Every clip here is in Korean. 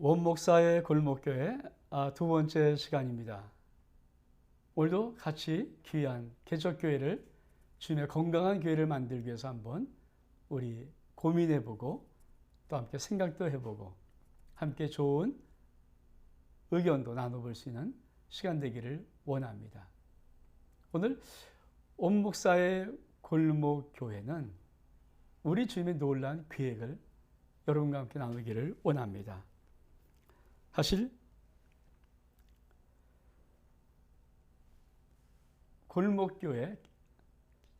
원목사의 골목교회 두 번째 시간입니다. 오늘도 같이 귀한 개척교회를 주님의 건강한 교회를 만들기 위해서 한번 우리 고민해보고 또 함께 생각도 해보고 함께 좋은 의견도 나눠볼 수 있는 시간 되기를 원합니다. 오늘 원목사의 골목교회는 우리 주님의 놀라운 계획을 여러분과 함께 나누기를 원합니다. 사실 골목교회,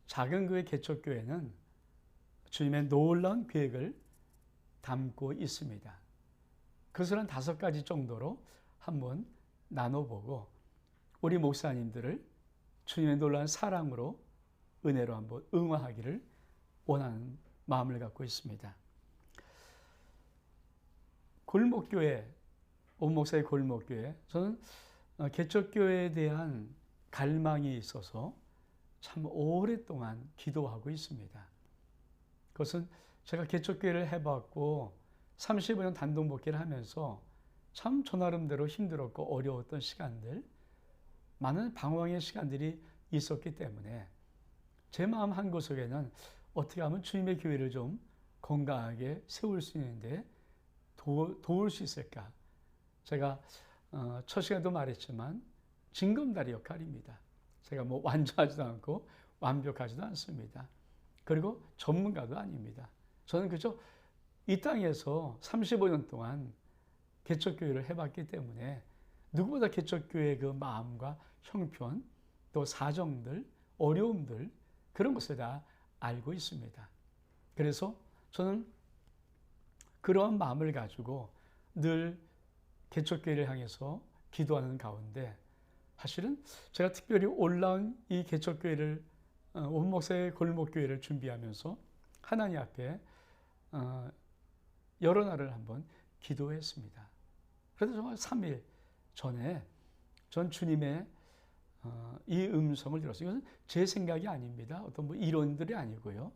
작은 교회 개척교회는 주님의 놀라운 계획을 담고 있습니다. 그것을 한 5가지 정도로 한번 나눠보고 우리 목사님들을 주님의 놀라운 사랑으로 은혜로 한번 응원하기를 원하는 마음을 갖고 있습니다. 골목교회, 원목사의 골목교회, 저는 개척교회에 대한 갈망이 있어서 참 오랫동안 기도하고 있습니다. 그것은 제가 개척교회를 해봤고 35년 단독 목회를 하면서 참 저 나름대로 힘들었고 어려웠던 시간들, 많은 방황의 시간들이 있었기 때문에 제 마음 한구석에는 어떻게 하면 주님의 교회를 좀 건강하게 세울 수 있는데 도울 수 있을까? 제가 첫 시간에도 말했지만 징검다리 역할입니다. 제가 뭐 완전하지도 않고 완벽하지도 않습니다. 그리고 전문가도 아닙니다. 저는 그저 이 땅에서 35년 동안 개척교회를 해봤기 때문에 누구보다 개척교회의 그 마음과 형편, 또 사정들, 어려움들 그런 것을 다 알고 있습니다. 그래서 저는 그러한 마음을 가지고 늘 개척교회를 향해서 기도하는 가운데 사실은 제가 특별히 올라온 이 개척교회를 원목사의 골목교회를 준비하면서 하나님 앞에 여러 날을 한번 기도했습니다. 그래서 정말 3일 전에 전 주님의 이 음성을 들었어요. 이것은 제 생각이 아닙니다. 어떤 뭐 이론들이 아니고요.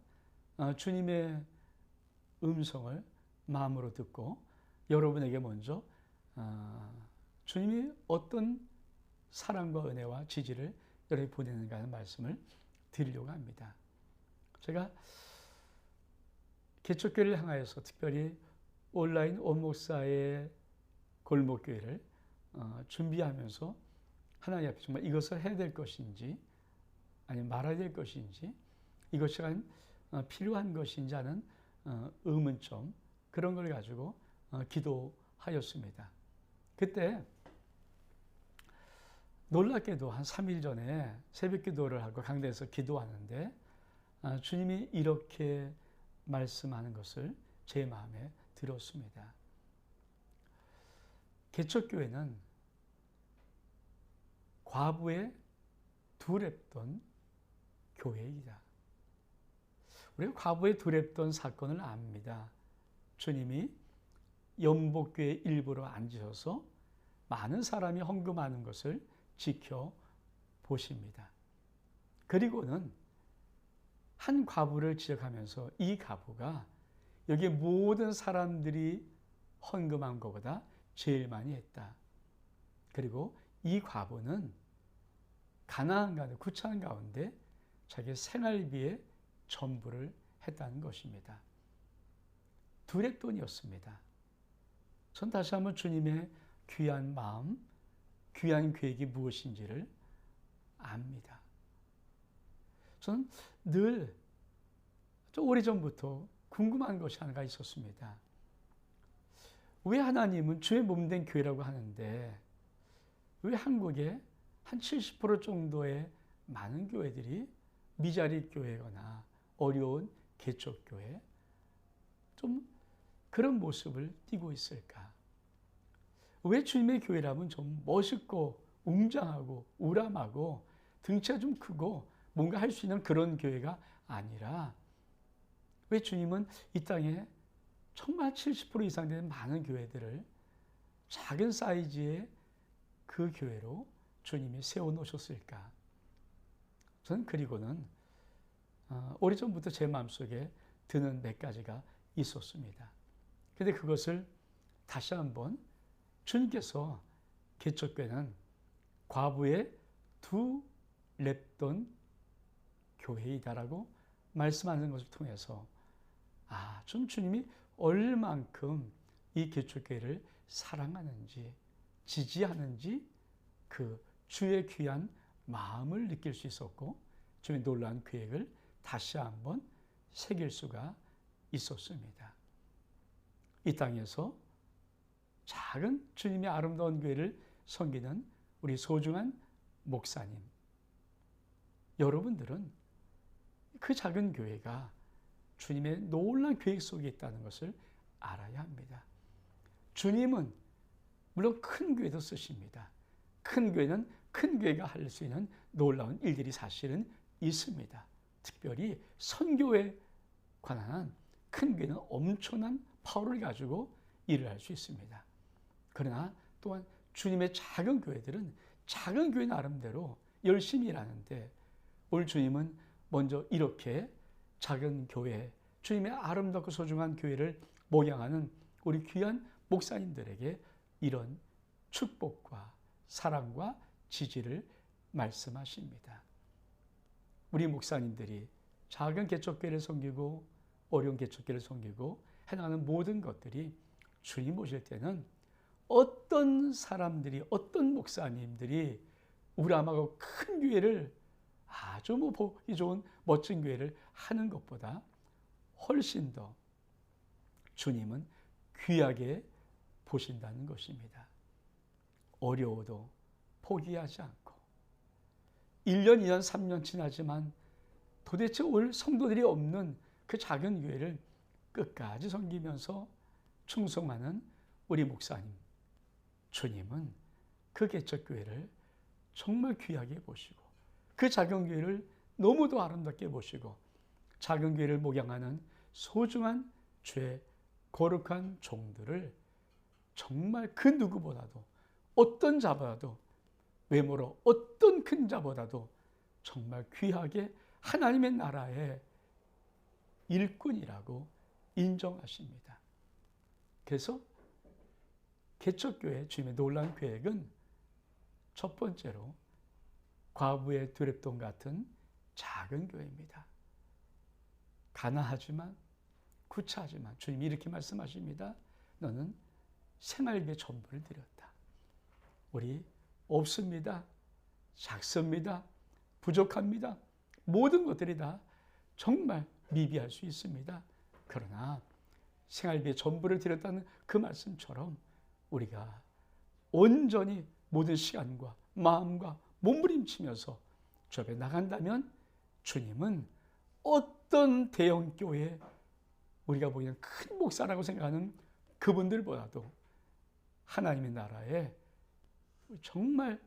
주님의 음성을 마음으로 듣고 여러분에게 먼저 주님이 어떤 사랑과 은혜와 지지를 여러분이 보내는가 하는 말씀을 드리려고 합니다. 제가 개척교회를 향하여서 특별히 온라인 원목사의 골목교회를 준비하면서 하나님 앞에 정말 이것을 해야 될 것인지 아니면 말아야 될 것인지 이것이 필요한 것인지 하는 의문점 그런 걸 가지고 기도하였습니다. 그때 놀랍게도 한 3일 전에 새벽 기도를 하고 강단에서 기도하는데 주님이 이렇게 말씀하는 것을 제 마음에 들었습니다. 개척교회는 과부의 두렵던 교회이다. 우리가 과부의 두렵던 사건을 압니다. 주님이 연복교회 일부로 앉으셔서 많은 사람이 헌금하는 것을 지켜보십니다. 그리고는 한 과부를 지적하면서 이 과부가 여기 모든 사람들이 헌금한 것보다 제일 많이 했다. 그리고 이 과부는 가난한 가운데, 구차한 가운데 자기 생활비의 전부를 했다는 것입니다. 두렵돈이었습니다. 전 다시 한번 주님의 귀한 마음, 귀한 계획이 무엇인지를 압니다. 저는 늘 좀 오래전부터 궁금한 것이 하나가 있었습니다. 왜 하나님은 주의 몸된 교회라고 하는데 왜 한국에 한 70% 정도의 많은 교회들이 미자리 교회거나 어려운 개척교회 좀 그런 모습을 띠고 있을까? 왜 주님의 교회라면 좀 멋있고 웅장하고 우람하고 등치가 좀 크고 뭔가 할 수 있는 그런 교회가 아니라 왜 주님은 이 땅에 정말 70% 이상 되는 많은 교회들을 작은 사이즈의 그 교회로 주님이 세워놓으셨을까? 저는 그리고는 오래전부터 제 마음속에 드는 몇 가지가 있었습니다. 그런데 그것을 다시 한번 주님께서 개척교회는 과부의 두 랩돈 교회이다라고 말씀하는 것을 통해서 좀 주님이 얼만큼 이 개척교회를 사랑하는지 지지하는지 그 주의 귀한 마음을 느낄 수 있었고 주님의 놀라운 계획을 다시 한번 새길 수가 있었습니다. 이 땅에서 작은 주님의 아름다운 교회를 섬기는 우리 소중한 목사님, 여러분들은 그 작은 교회가 주님의 놀라운 계획 속에 있다는 것을 알아야 합니다. 주님은 물론 큰 교회도 쓰십니다. 큰 교회는 큰 교회가 할 수 있는 놀라운 일들이 사실은 있습니다. 특별히 선교에 관한 큰 교회는 엄청난 파워를 가지고 일을 할 수 있습니다. 그러나 또한 주님의 작은 교회들은 작은 교회 나름대로 열심히 일하는데 오늘 주님은 먼저 이렇게 작은 교회, 주님의 아름답고 소중한 교회를 목양하는 우리 귀한 목사님들에게 이런 축복과 사랑과 지지를 말씀하십니다. 우리 목사님들이 작은 개척교회를 섬기고 어려운 개척교회를 섬기고 해나가는 모든 것들이 주님 오실 때는 어떤 사람들이 어떤 목사님들이 우람하고 큰 교회를 아주 보기 좋은 멋진 교회를 하는 것보다 훨씬 더 주님은 귀하게 보신다는 것입니다. 어려워도 포기하지 않고 1년, 2년, 3년 지나지만 도대체 올 성도들이 없는 그 작은 교회를 끝까지 섬기면서 충성하는 우리 목사님, 주님은 그 개척교회를 정말 귀하게 보시고 그 작은 교회를 너무도 아름답게 보시고 작은 교회를 목양하는 소중한 죄 거룩한 종들을 정말 그 누구보다도 어떤 자보다도 외모로 어떤 큰 자보다도 정말 귀하게 하나님의 나라의 일꾼이라고 인정하십니다. 그래서 개척교회 주님의 놀라운 계획은 첫 번째로 과부의 두랩돈 같은 작은 교회입니다. 가난하지만 구차하지만 주님이 이렇게 말씀하십니다. 너는 생활비의 전부를 드렸다. 우리 없습니다. 작습니다. 부족합니다. 모든 것들이 다 정말 미비할 수 있습니다. 그러나 생활비의 전부를 드렸다는 그 말씀처럼 우리가 온전히 모든 시간과 마음과 몸부림치면서 주 앞에 나간다면 주님은 어떤 대형 교회 우리가 보기에는 큰 목사라고 생각하는 그분들보다도 하나님의 나라에 정말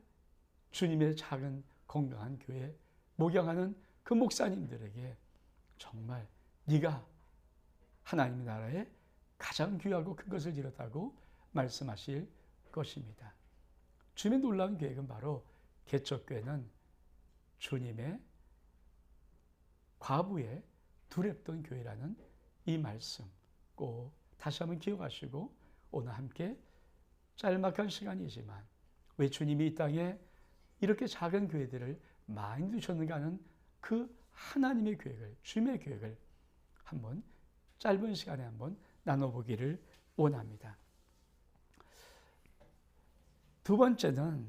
주님의 작은 건강한 교회 목양하는 그 목사님들에게 정말 네가 하나님의 나라에 가장 귀하고 큰 것을 드렸다고 말씀하실 것입니다. 주님의 놀라운 계획은 바로 개척교회는 주님의 과부의 두렵던 교회라는 이 말씀 꼭 다시 한번 기억하시고 오늘 함께 짤막한 시간이지만 왜 주님이 이 땅에 이렇게 작은 교회들을 많이 두셨는가 하는 그 하나님의 계획을 주님의 계획을 한번 짧은 시간에 한번 나눠보기를 원합니다. 두 번째는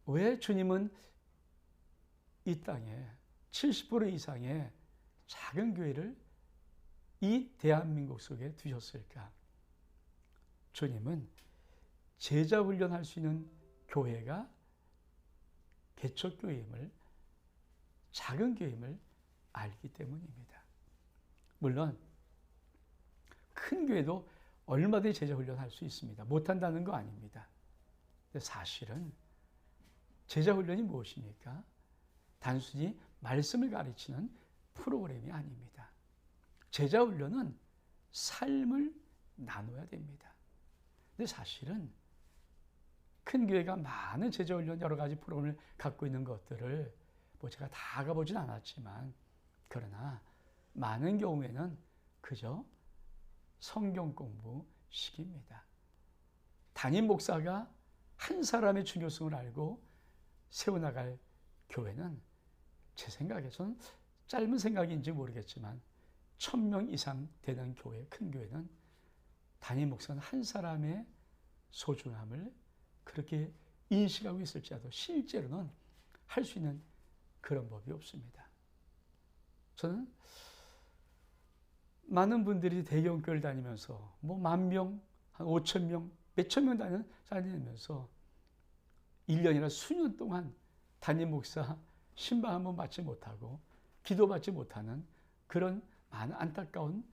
왜 주님은 이 땅에 70% 이상의 작은 교회를 이 대한민국 속에 두셨을까? 주님은 제자 훈련할 수 있는 교회가 개척교회임을 작은 교회임을 알기 때문입니다. 물론 큰 교회도 얼마든지 제자 훈련할 수 있습니다. 못한다는 거 아닙니다. 근데 사실은 제자 훈련이 무엇입니까? 단순히 말씀을 가르치는 프로그램이 아닙니다. 제자 훈련은 삶을 나눠야 됩니다. 근데 사실은 큰 교회가 많은 제자 훈련 여러 가지 프로그램을 갖고 있는 것들을 제가 다 가보진 않았지만 그러나 많은 경우에는 그저 성경 공부 시기입니다. 담임 목사가 한 사람의 중요성을 알고 세워나갈 교회는 제 생각에, 저는 짧은 생각인지 모르겠지만 1000명 이상 되는 교회, 큰 교회는 담임 목사는 한 사람의 소중함을 그렇게 인식하고 있을지라도 실제로는 할 수 있는 그런 법이 없습니다. 저는 많은 분들이 대형교회를 다니면서 뭐 10,000명, 한 5,000명, 몇천 명 다니면서 1년이나 수년 동안 담임 목사 신방 한번 받지 못하고 기도받지 못하는 그런 많은 안타까운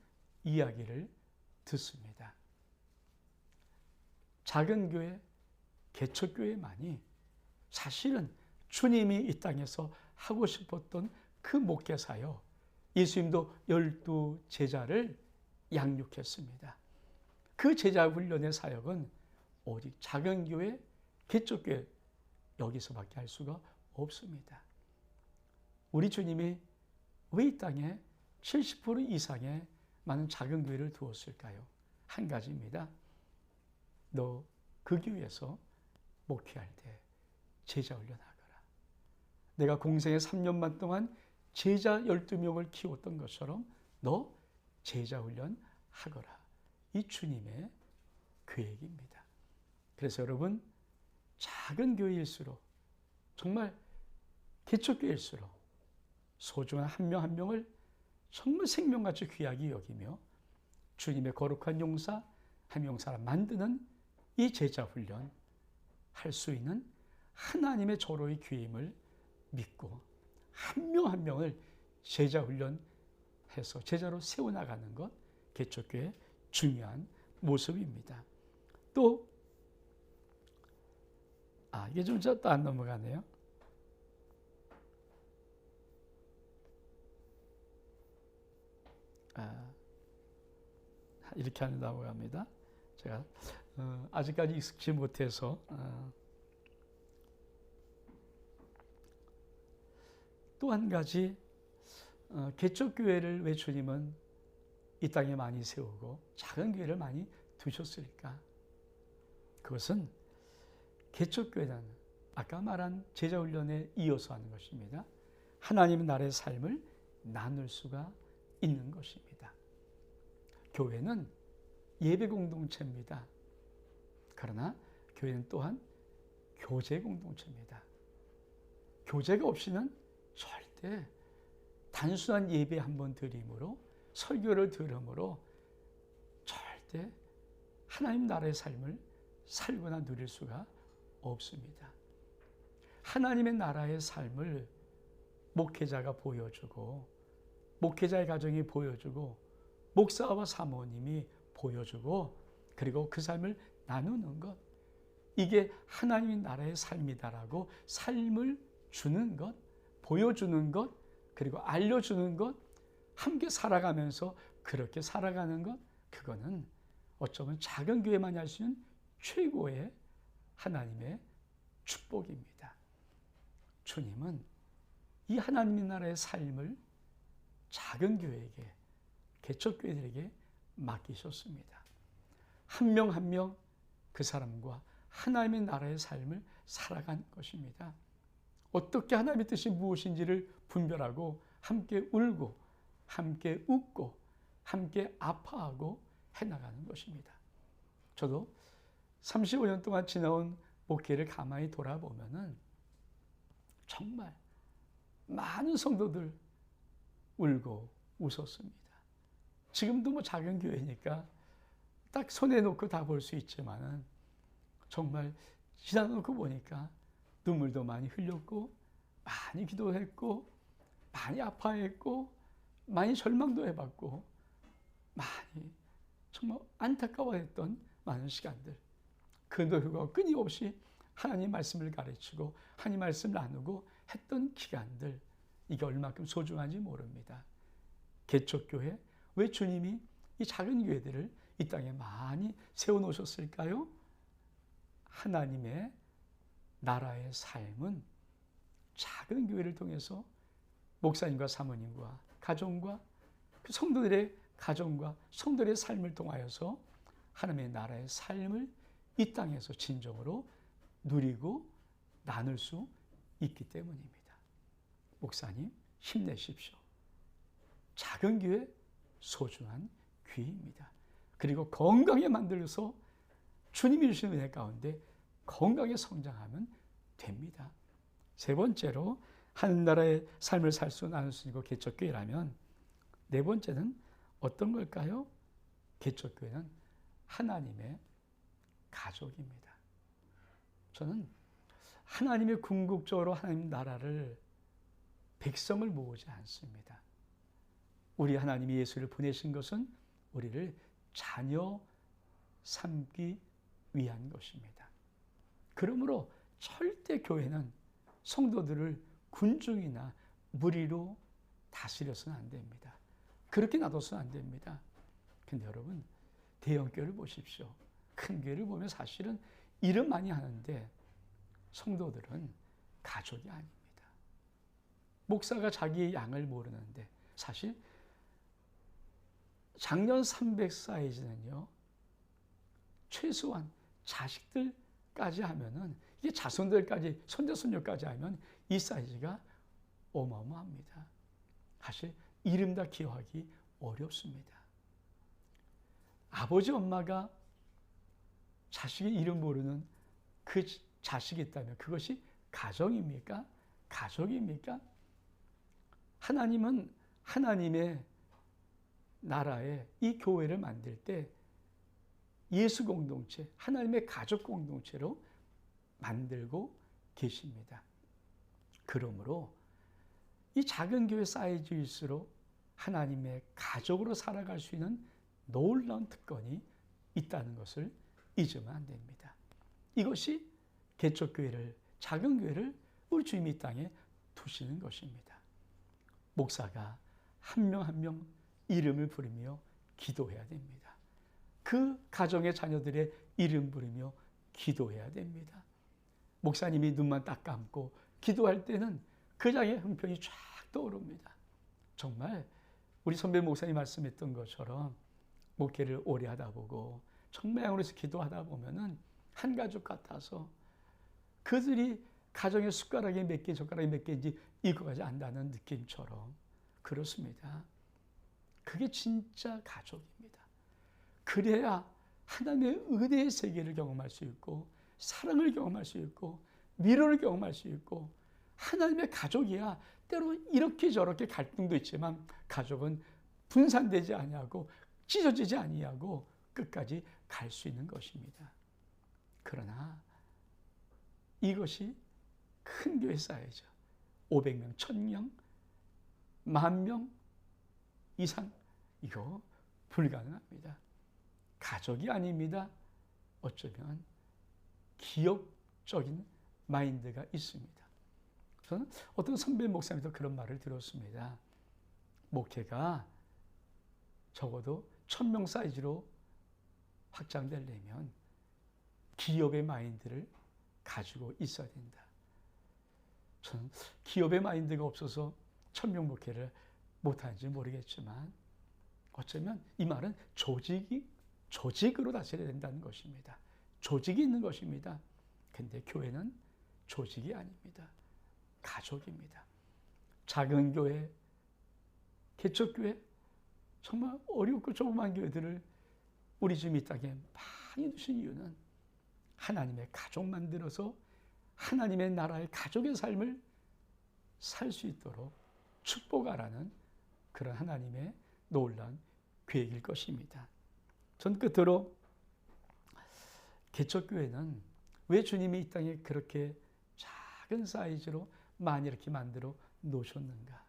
이야기를 듣습니다. 작은 교회, 개척교회만이 사실은 주님이 이 땅에서 하고 싶었던 그 목회사요. 예수님도 12 제자를 양육했습니다. 그 제자 훈련의 사역은 오직 작은 교회, 개척교회 여기서밖에 할 수가 없습니다. 우리 주님이 왜 이 땅에 70% 이상의 많은 작은 교회를 두었을까요? 한 가지입니다. 너 그 교회에서 목회할 때 제자 훈련하거라. 내가 공생에 3년만 동안 제자 12명을 키웠던 것처럼 너 제자 훈련하거라. 이 주님의 계획입니다. 그래서 여러분, 작은 교회일수록, 정말 개척교회일수록 소중한 한 명 한 명을 정말 생명같이 귀하게 여기며 주님의 거룩한 용사, 한 명 사람 만드는 이 제자 훈련 할 수 있는 하나님의 저로의 귀임을 믿고 한 명 한 명을 제자 훈련해서 제자로 세워나가는 것, 개척교회의 중요한 모습입니다. 또 이게 좀 또 안 넘어가네요. 이렇게 하면 넘어갑니다. 제가 아직까지 익숙지 못해서 또 한 가지, 개척교회를 왜 주님은 이 땅에 많이 세우고 작은 교회를 많이 두셨을까? 그것은 개척교회는 아까 말한 제자훈련에 이어서 하는 것입니다. 하나님 나라의 삶을 나눌 수가 있는 것입니다. 교회는 예배 공동체입니다. 그러나 교회는 또한 교제 공동체입니다. 교제가 없이는 절대 단순한 예배 한번 드림으로, 설교를 들음으로 절대 하나님 나라의 삶을 살거나 누릴 수가 없습니다. 하나님의 나라의 삶을 목회자가 보여주고, 목회자의 가정이 보여주고, 목사와 사모님이 보여주고, 그리고 그 삶을 나누는 것, 이게 하나님의 나라의 삶이다라고 삶을 주는 것, 보여주는 것, 그리고 알려주는 것, 함께 살아가면서 그렇게 살아가는 것, 그거는 어쩌면 작은 교회만이 할 수 있는 최고의 하나님의 축복입니다. 주님은 이 하나님의 나라의 삶을 작은 교회에게, 개척교회들에게 맡기셨습니다. 한 명 한 명 그 사람과 하나님의 나라의 삶을 살아가는 것입니다. 어떻게 하나님의 뜻이 무엇인지를 분별하고 함께 울고 함께 웃고 함께 아파하고 해나가는 것입니다. 저도 35년 동안 지나온 목회를 가만히 돌아보면은 정말 많은 성도들 울고 웃었습니다. 지금도 뭐 작은 교회니까 딱 손에 놓고 다 볼 수 있지만은 정말 지나놓고 보니까 눈물도 많이 흘렸고, 많이 기도했고, 많이 아파했고, 많이 절망도 해봤고, 많이 정말 안타까워했던 많은 시간들. 그런데도 불구하고 끊임없이 하나님 말씀을 가르치고 하나님 말씀을 나누고 했던 기간들, 이게 얼마큼 소중한지 모릅니다. 개척교회, 왜 주님이 이 작은 교회들을 이 땅에 많이 세워놓으셨을까요? 하나님의 나라의 삶은 작은 교회를 통해서 목사님과 사모님과 가정과 그 성도들의 가정과 성도들의 삶을 통하여서 하나님의 나라의 삶을 이 땅에서 진정으로 누리고 나눌 수 있기 때문입니다. 목사님, 힘내십시오. 작은 교회 소중한 귀입니다. 그리고 건강에 만들어서 주님이 주시는 은혜 가운데 건강에 성장하면 됩니다. 세 번째로 하늘나라의 삶을 살 수 나눌 수 있고 개척교회라면 네 번째는 어떤 걸까요? 개척교회는 하나님의 가족입니다. 저는 하나님의 궁극적으로 하나님 나라를 백성을 모으지 않습니다. 우리 하나님이 예수를 보내신 것은 우리를 자녀 삼기 위한 것입니다. 그러므로 절대 교회는 성도들을 군중이나 무리로 다스려서는 안 됩니다. 그렇게 놔둬서는 안 됩니다. 근데 여러분, 대형교회를 보십시오. 큰 교회를 보면 사실은 일은 많이 하는데 성도들은 가족이 아닙니다. 목사가 자기의 양을 모르는데 사실 작년 300 사이즈는요, 최소한 자식들까지 하면은, 이게 자손들까지, 손자손녀까지 하면 이 사이즈가 어마어마합니다. 사실 이름 다 기억하기 어렵습니다. 아버지 엄마가 자식의 이름 모르는 그 자식이 있다면 그것이 가정입니까? 가족입니까? 하나님은 하나님의 나라에 이 교회를 만들 때 예수 공동체, 하나님의 가족 공동체로 만들고 계십니다. 그러므로 이 작은 교회 사이즈일수록 하나님의 가족으로 살아갈 수 있는 놀라운 특권이 있다는 것을 잊으면 안 됩니다. 이것이 개척교회를, 작은 교회를 우리 주님이 이 땅에 두시는 것입니다. 목사가 한 명 한 명 이름을 부르며 기도해야 됩니다. 그 가정의 자녀들의 이름 부르며 기도해야 됩니다. 목사님이 눈만 딱 감고 기도할 때는 그 장의 형편이 쫙 떠오릅니다. 정말 우리 선배 목사님 말씀했던 것처럼 목회를 오래 하다 보고 청매양으로서 기도하다 보면은 한 가족 같아서 그들이 가정의 숟가락이 몇 개, 젓가락이 몇 개인지 이거까지 안다는 느낌처럼 그렇습니다. 그게 진짜 가족입니다. 그래야 하나님의 은혜의 세계를 경험할 수 있고 사랑을 경험할 수 있고 위로를 경험할 수 있고 하나님의 가족이야. 때로 이렇게 저렇게 갈등도 있지만 가족은 분산되지 아니하고 찢어지지 아니하고 끝까지 갈 수 있는 것입니다. 그러나 이것이 큰 교회 사이즈 500명, 1000명, 10,000명 이상 이거 불가능합니다. 가족이 아닙니다. 어쩌면 기업적인 마인드가 있습니다. 저는 어떤 선배 목사님도 그런 말을 들었습니다. 목회가 적어도 1000명 사이즈로 확장되려면 기업의 마인드를 가지고 있어야 된다. 저는 기업의 마인드가 없어서 1000명 목회를 못하는지 모르겠지만 어쩌면 이 말은 조직으로 다스려야 된다는 것입니다. 조직이 있는 것입니다. 근데 교회는 조직이 아닙니다. 가족입니다. 작은 교회, 개척교회, 정말 어렵고 조그만 교회들을 우리 주님 이 땅에 많이 두신 이유는 하나님의 가족 만들어서 하나님의 나라의 가족의 삶을 살 수 있도록 축복하라는 그런 하나님의 놀라운 계획일 것입니다. 전 끝으로 개척교회는 왜 주님이 이 땅에 그렇게 작은 사이즈로 많이 이렇게 만들어 놓으셨는가?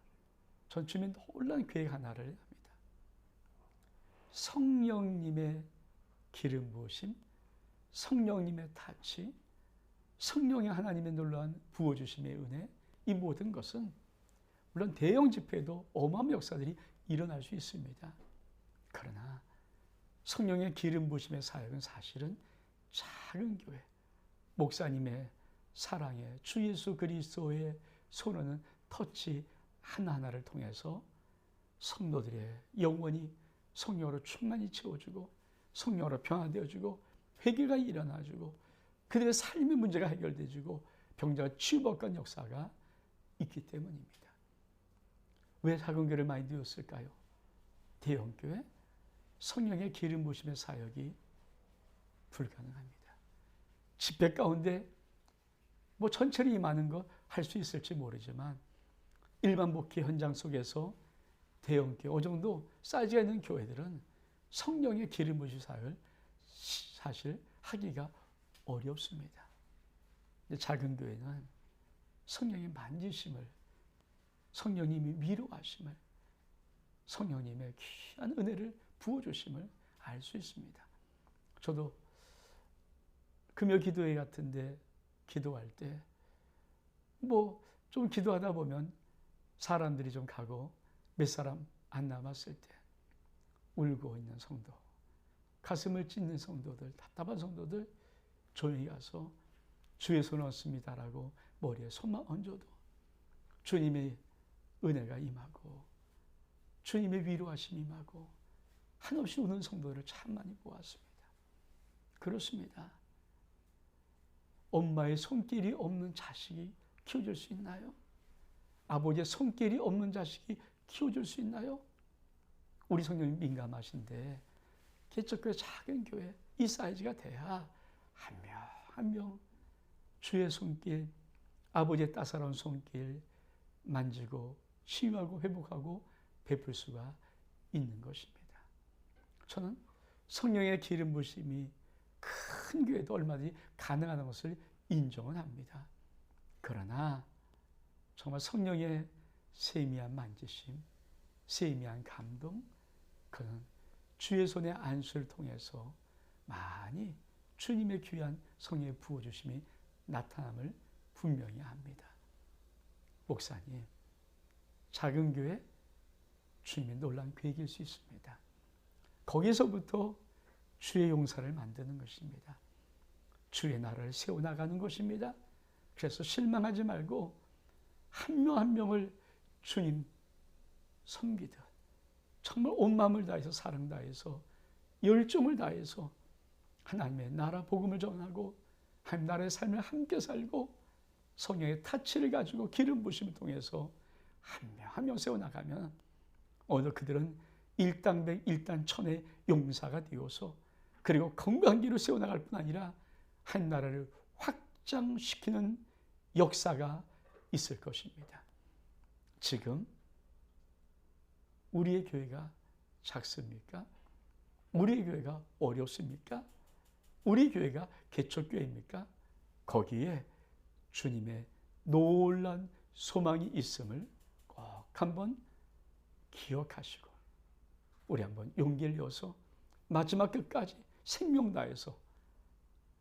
전 주님의 놀라운 계획 하나를 합니다. 성령님의 기름 부으심, 성령님의 타치, 성령의 하나님의 놀라운 부어주심의 은혜, 이 모든 것은 물론 대형 집회도 어마어마한 역사들이 일어날 수 있습니다. 그러나 성령의 기름 부으심의 사역은 사실은 작은 교회, 목사님의 사랑에 주 예수 그리스도의 손은 터치 하나하나를 통해서 성도들의 영혼이 성령으로 충만히 채워주고 성령으로 변화되어주고 회개가 일어나주고 그들의 삶의 문제가 해결되어지고 병자가 치유받는 역사가 있기 때문입니다. 왜 작은 교회를 많이 누렸을까요? 대형 교회 성령의 기름 부으심의 사역이 불가능합니다. 집회 가운데 전체를 임하는 거 할 수 있을지 모르지만 일반 목회 현장 속에서 대형 교회, 어느 정도 사이즈가 있는 교회들은 성령의 기름 부으심 사역을 사실 하기가 어렵습니다. 작은 교회는 성령의 만지심을, 성령님이 위로하심을, 성령님의 귀한 은혜를 부어주심을 알 수 있습니다. 저도 금요 기도회 같은데 기도할 때 좀 기도하다 보면 사람들이 좀 가고 몇 사람 안 남았을 때 울고 있는 성도, 가슴을 찢는 성도들, 답답한 성도들 조용히 가서 주의 손 얻습니다라고 머리에 손만 얹어도 주님의 은혜가 임하고 주님의 위로하심이 임하고 한없이 우는 성도들을 참 많이 보았습니다. 그렇습니다. 엄마의 손길이 없는 자식이 키워줄 수 있나요? 아버지의 손길이 없는 자식이 키워줄 수 있나요? 우리 성령님 민감하신데 개척교회 작은 교회 이 사이즈가 돼야 한 명 한 명 주의 손길, 아버지의 따사로운 손길 만지고 치유하고 회복하고 베풀 수가 있는 것입니다. 저는 성령의 기름 부으심이 큰 교회도 얼마든지 가능한 것을 인정은 합니다. 그러나 정말 성령의 세미한 만지심, 세미한 감동, 그는 주의 손의 안수를 통해서 많이 주님의 귀한 성령의 부어주심이 나타남을 분명히 합니다. 목사님, 작은 교회 주님의 놀라운 계획일 수 있습니다. 거기서부터 주의 용사를 만드는 것입니다. 주의 나라를 세워나가는 것입니다. 그래서 실망하지 말고 한 명 한 명을 주님 섬기듯 정말 온 마음을 다해서 사랑 다해서 열정을 다해서 하나님의 나라 복음을 전하고 하나님 나라의 삶을 함께 살고 성령의 타치를 가지고 기름 부심을 통해서 한 명 한 명 세워나가면 어느 그들은 일당백 일단천의 용사가 되어서 그리고 건강한 길을 세워나갈 뿐 아니라 한 나라를 확장시키는 역사가 있을 것입니다. 지금 우리의 교회가 작습니까? 우리의 교회가 어렵습니까? 우리 교회가 개척교회입니까? 거기에 주님의 놀라운 소망이 있음을 꼭 한번 기억하시고 우리 한번 용기를 내어서 마지막 끝까지 생명 다해서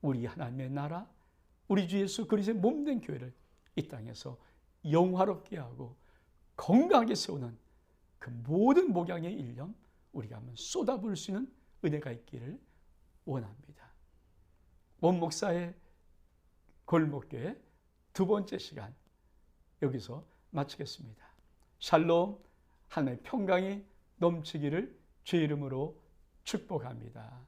우리 하나님의 나라, 우리 주 예수 그리스도의 몸된 교회를 이 땅에서 영화롭게 하고 건강하게 세우는 그 모든 목양의 일념 우리가 한번 쏟아부을 수 있는 은혜가 있기를 원합니다. 원목사의 골목교회 두 번째 시간 여기서 마치겠습니다. 샬롬, 하나님의 평강이 넘치기를 주의 이름으로 축복합니다.